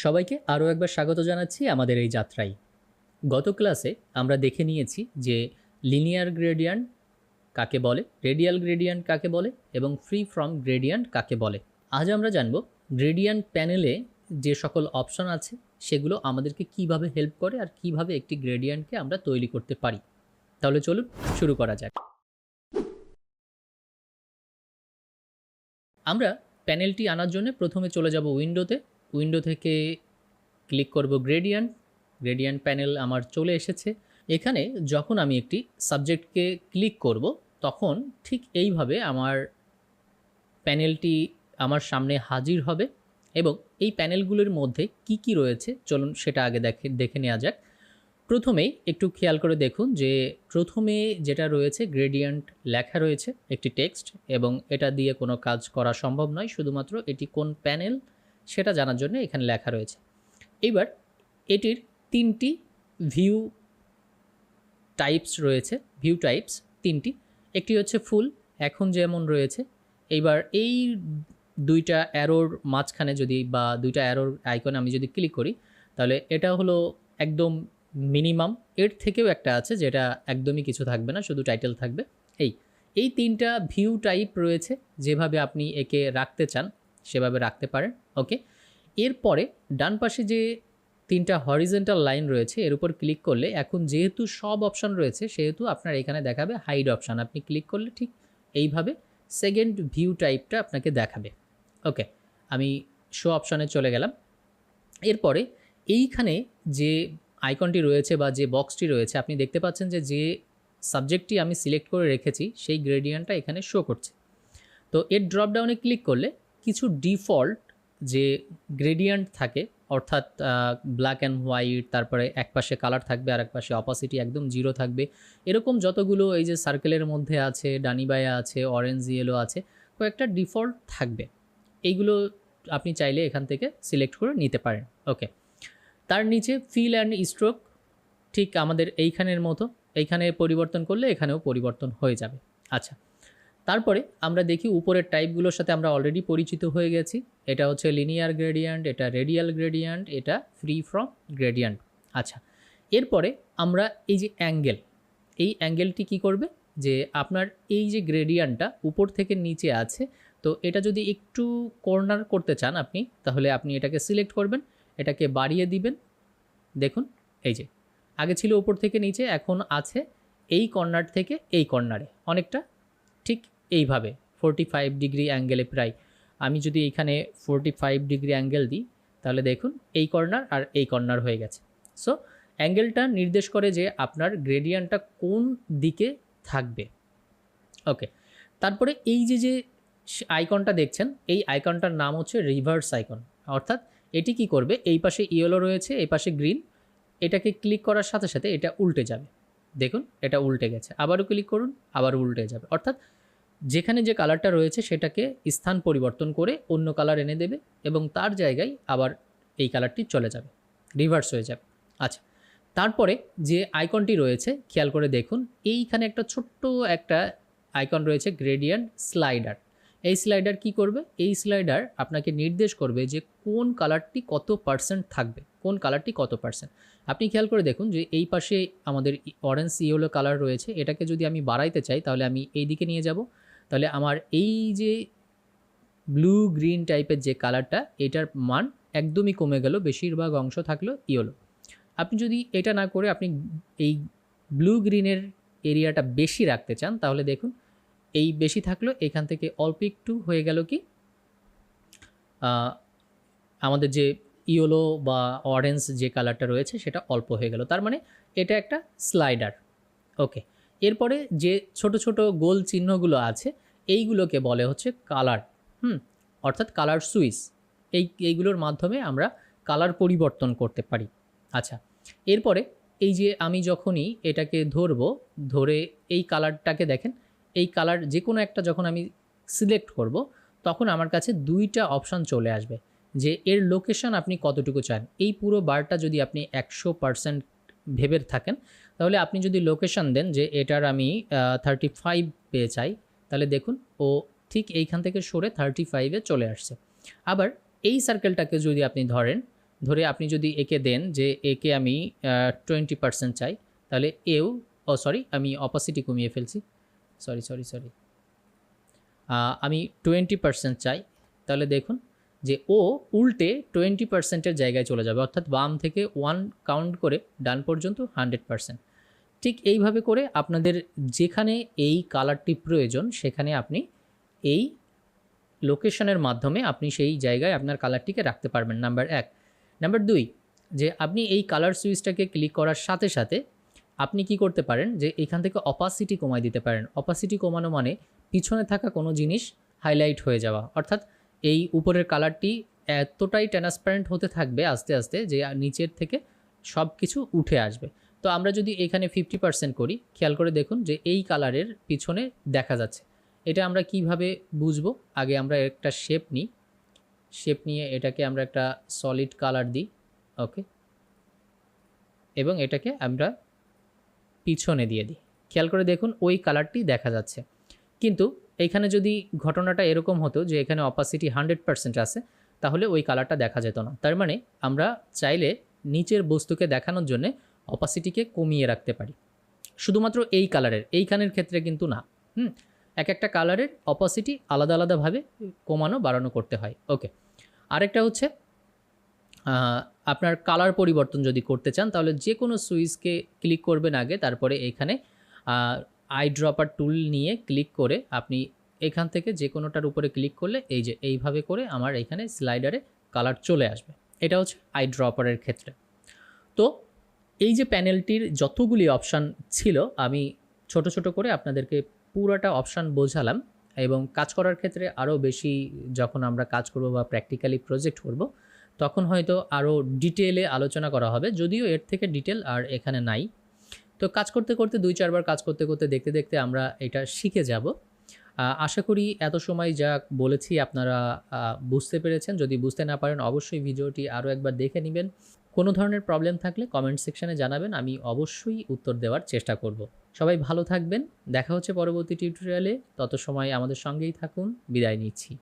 সবাইকে আরও একবার স্বাগত জানাচ্ছি আমাদের এই যাত্রায়। গত ক্লাসে আমরা দেখে নিয়েছি যে লিনিয়ার গ্রেডিয়েন্ট কাকে বলে, রেডিয়াল গ্রেডিয়েন্ট কাকে বলে এবং ফ্রি ফ্রম গ্রেডিয়েন্ট কাকে বলে। আজ আমরা জানব গ্রেডিয়েন্ট প্যানেলে যে সকল অপশন আছে সেগুলো আমাদেরকে কিভাবে হেল্প করে আর কিভাবে একটি গ্রেডিয়েন্টকে আমরা তৈরি করতে পারি। তাহলে চলুন শুরু করা যাক। আমরা প্যানেলটি আনার জন্য প্রথমে চলে যাব উইন্ডোতে। উইন্ডো থেকে ক্লিক করব গ্রেডিয়েন্ট প্যানেল আমার চলে এসেছে। এখানে যখন আমি একটি সাবজেক্টকে ক্লিক করব তখন ঠিক এইভাবে আমার প্যানেলটি আমার সামনে হাজির হবে এবং এই প্যানেলগুলোর মধ্যে কি কি রয়েছে চলুন সেটা আগে দেখে নেওয়া যাক। প্রথমেই একটু খেয়াল করে দেখুন যে প্রথমে যেটা রয়েছে গ্রেডিয়েন্ট লেখা রয়েছে একটি টেক্সট এবং এটা দিয়ে কোনো কাজ করা সম্ভব নয়, শুধুমাত্র এটি কোন প্যানেল সেটা জানার জন্য এখানে লেখা রয়েছে। এবার এটির তিনটি ভিউ টাইপস রয়েছে, ভিউ টাইপস তিনটি। একটি হচ্ছে ফুল, এখন যেমন রয়েছে। এইবার এই দুইটা অ্যারোর মাঝখানে যদি বা দুইটা অ্যারোর আইকনে আমি যদি ক্লিক করি তাহলে এটা হলো একদম মিনিমাম। এর থেকেও একটা আছে যেটা একদমই কিছু থাকবে না, শুধু টাইটেল থাকবে। এই তিনটা ভিউ টাইপ রয়েছে, যেভাবে আপনি একে রাখতে চান সেভাবে রাখতে পারেন। ওকে, এরপরে ডান পাশে যে তিনটা হরিজন্টাল লাইন রয়েছে এর উপর ক্লিক করলে এখন যেহেতু সব অপশান রয়েছে সেহেতু আপনার এখানে দেখাবে হাইড অপশান। আপনি ক্লিক করলে ঠিক এইভাবে সেকেন্ড ভিউ টাইপটা আপনাকে দেখাবে। ওকে, আমি শো অপশানে চলে গেলাম। এরপরে এইখানে যে আইকনটি রয়েছে বা যে বক্সটি রয়েছে আপনি দেখতে পাচ্ছেন যে সাবজেক্টটি আমি সিলেক্ট করে রেখেছি সেই গ্রেডিয়েন্টটা এখানে শো করছে। তো এর ড্রপডাউনে ক্লিক করলে কিছু ডিফল্ট যে গ্রেডিয়েন্ট থাকে, অর্থাৎ ব্ল্যাক অ্যান্ড হোয়াইট, তারপরে এক পাশে কালার থাকবে আর এক পাশে অপাসিটি একদম জিরো থাকবে, এরকম যতগুলো এই যে সার্কেলের মধ্যে আছে, ডানিবায়া আছে, অরেঞ্জ ইয়েলো আছে, কয়েকটা ডিফল্ট থাকবে। এইগুলো আপনি চাইলে এখান থেকে সিলেক্ট করে নিতে পারেন। ওকে, তার নিচে ফিল অ্যান্ড স্ট্রোক ঠিক আমাদের এইখানের মতো, এইখানে পরিবর্তন করলে এখানেও পরিবর্তন হয়ে যাবে। আচ্ছা, তারপরে আমরা দেখি উপরের টাইপগুলোর সাথে আমরা অলরেডি পরিচিত হয়ে গেছি। এটা হচ্ছে লিনিয়ার গ্রেডিয়েন্ট, এটা রেডিয়াল গ্রেডিয়েন্ট, এটা ফ্রি ফ্রম গ্রেডিয়েন্ট। আচ্ছা, এরপরে আমরা এই যে অ্যাঙ্গেল, এই অ্যাঙ্গেলটি কি করবে যে আপনার এই যে গ্রেডিয়েন্টটা উপর থেকে নিচে আছে, তো এটা যদি একটু কর্নার করতে চান আপনি, তাহলে আপনি এটাকে সিলেক্ট করবেন, এটাকে বাড়িয়ে দিবেন। দেখুন এই যে আগে ছিল উপর থেকে নিচে, এখন আছে এই কর্নার থেকে এই কর্নারে, অনেকটা ঠিক এইভাবে 45 ডিগ্রি অ্যাঙ্গেলে প্রায়। আমি যদি এইখানে 45 ডিগ্রি অ্যাঙ্গেল দিই তাহলে দেখুন এই কর্নার আর এই কর্নার হয়ে গেছে। সো অ্যাঙ্গেলটা নির্দেশ করে যে আপনার গ্রেডিয়েন্টটা কোন দিকে থাকবে। ওকে, তারপরে এই যে আইকনটা দেখছেন এই আইকনটার নাম হচ্ছে রিভার্স আইকন। অর্থাৎ এটি কি করবে, এই পাশে ইয়েলো রয়েছে, এই পাশে গ্রিন, এটাকে ক্লিক করার সাথে সাথে এটা উল্টে যাবে। দেখুন এটা উল্টে গেছে, আবারও ক্লিক করুন, আবার উল্টে যাবে। অর্থাৎ যেখানে যে কালারটা রয়েছে সেটাকে স্থান পরিবর্তন করে অন্য কালার এনে দেবে এবং তার জায়গায় আবার এই কালারটি চলে যাবে, রিভার্স হয়ে যাবে। আচ্ছা, তারপরে যে আইকনটি রয়েছে খেয়াল করে দেখুন, এইখানে একটা ছোট্ট একটা আইকন রয়েছে গ্রেডিয়েন্ট স্লাইডার। এই স্লাইডার কি করবে, এই স্লাইডার আপনাকে নির্দেশ করবে যে কোন কালারটি কত পার্সেন্ট থাকবে, কোন কালারটি কত পার্সেন্ট। আপনি খেয়াল করে দেখুন যে এই পাশে আমাদের অরেঞ্জ ইয়েলো কালার রয়েছে, এটাকে যদি আমি বাড়াইতে চাই তাহলে আমি এই দিকে নিয়ে যাব, তাহলে আমার এই যে ব্লু গ্রিন টাইপের যে কালারটা এটার মান একদমই কমে গেল, বেশিরভাগ অংশ থাকলো ইয়েলো। আপনি যদি এটা না করে আপনি এই ব্লু গ্রিনের এরিয়াটা বেশি রাখতে চান তাহলে দেখুন এই বেশি থাকলো, এখান থেকে অল্প একটু হয়ে গেল কি আমাদের যে ইয়েলো বা অরেঞ্জ যে কালারটা রয়েছে সেটা অল্প হয়ে গেল, তার মানে এটা একটা স্লাইডার। ওকে, এরপরে যে ছোট ছোট গোল চিহ্নগুলো আছে এইগুলোকে বলে হচ্ছে কালার। অর্থাৎ কালার সুইচ। এইগুলোর মাধ্যমে আমরা কালার পরিবর্তন করতে পারি। আচ্ছা, এরপরে এই যে আমি যখনই এটাকে ধরে এই কালারটাকে দেখেন, এই কালার যে কোনো একটা যখন আমি সিলেক্ট করব তখন আমার কাছে দুইটা অপশান চলে আসবে যে এর লোকেশন আপনি কতটুকু চান। এই পুরো বারটা যদি আপনি 100% ভেবে থাকেন তাহলে আপনি যদি লোকেশন দেন যে এটার আমি 35 পেয়ে চাই, তাহলে দেখুন ও ঠিক এইখান থেকে সরে 35-এ চলে আসছে। আবার এই সার্কেলটাকে যদি আপনি ধরেন ধরে আপনি যদি একে দেন যে একে আমি 20% চাই, তাহলে এও আমি অপাসিটি কমিয়ে ফেলছি, সরি আমি 20% চাই, তাহলে দেখুন যে ও উল্টে 20%-এর জায়গায় চলে যাবে, অর্থাৎ বাম থেকে 1 কাউন্ট করে ডান পর্যন্ত 100%। ঠিক এইভাবে করে আপনাদের যেখানে এই কালারটি প্রয়োজন সেখানে আপনি এই লোকেশনের মাধ্যমে আপনি সেই জায়গায় আপনার কালারটিকে রাখতে পারবেন, নাম্বার 1। নাম্বার 2, যে আপনি এই কালার সুইচটাকে ক্লিক করার সাথে সাথে আপনি কি করতে পারেন যে এখান থেকে অপাসিটি কমায় দিতে পারেন। অপাসিটি কমানো মানে পিছনে থাকা কোনো জিনিস হাইলাইট হয়ে যাওয়া, অর্থাৎ এই উপরের কালারটি এতটাই ট্রান্সপারেন্ট হতে থাকবে আস্তে আস্তে যে নিচের থেকে সব কিছু উঠে আসবে। তো আমরা যদি এখানে 50% করি, খেয়াল করে দেখুন যে এই কালারের পিছনে দেখা যাচ্ছে। এটা আমরা কিভাবে বুঝবো? আগে আমরা একটা শেপ নিই, শেপ নিয়ে এটাকে আমরা একটা সলিড কালার দিই, ওকে, এবং এটাকে আমরা পিছনে দিয়ে দিই। খেয়াল করে দেখুন ওই কালারটি দেখা যাচ্ছে। কিন্তু এইখানে যদি ঘটনাটা এরকম হতো যে এখানে অপাসিটি 100% আছে, তাহলে ওই কালারটা দেখা যেত না। তার মানে আমরা চাইলে নিচের বস্তুকে দেখানোর জন্য অপাসিটিকে কমিয়ে রাখতে পারি, শুধুমাত্র এই কালারের, এইখানের ক্ষেত্রে কিন্তু না। এক একটা কালারের অপাসিটি আলাদা আলাদাভাবে কমানো বাড়ানো করতে হয়, ওকে। আরেকটা হচ্ছে আপনার কালার পরিবর্তন যদি করতে চান, তাহলে যে কোনো সুইচকে ক্লিক করবেন আগে, তারপরে এখানে আই ড্রপার টুল নিয়ে ক্লিক করে আপনি এখান থেকে যে কোনোটার উপরে ক্লিক করলে এই যে এইভাবে করে আমার এখানে স্লাইডারে কালার চলে আসবে। এটা হচ্ছে আই ড্রপারের ক্ষেত্রে। তো এই যে প্যানেলটির যতগুলি অপশান ছিল, আমি ছোট ছোট করে আপনাদেরকে পুরোটা অপশান বোঝালাম, এবং কাজ করার ক্ষেত্রে আরও বেশি যখন আমরা কাজ করব বা প্র্যাকটিক্যালি প্রজেক্ট করব, তখন হয়তো আরও ডিটেলে আলোচনা করা হবে, যদিও এর থেকে ডিটেল আর এখানে নাই। তো কাজ করতে করতে 2-4 বার কাজ করতে করতে দেখতে দেখতে আমরা এটা শিখে যাব। আশা করি এত সময় যা বলেছি আপনারা বুঝতে পেরেছেন। যদি বুঝতে না পারেন অবশ্যই ভিডিওটি আরও একবার দেখে নেবেন। কোনো ধরনের প্রবলেম থাকলে কমেন্ট সেকশানে জানাবেন, আমি অবশ্যই উত্তর দেওয়ার চেষ্টা করব। সবাই ভালো থাকবেন, দেখা হচ্ছে পরবর্তী টিউটোরিয়ালে। তত সময় আমাদের সঙ্গেই থাকুন, বিদায় নিচ্ছি।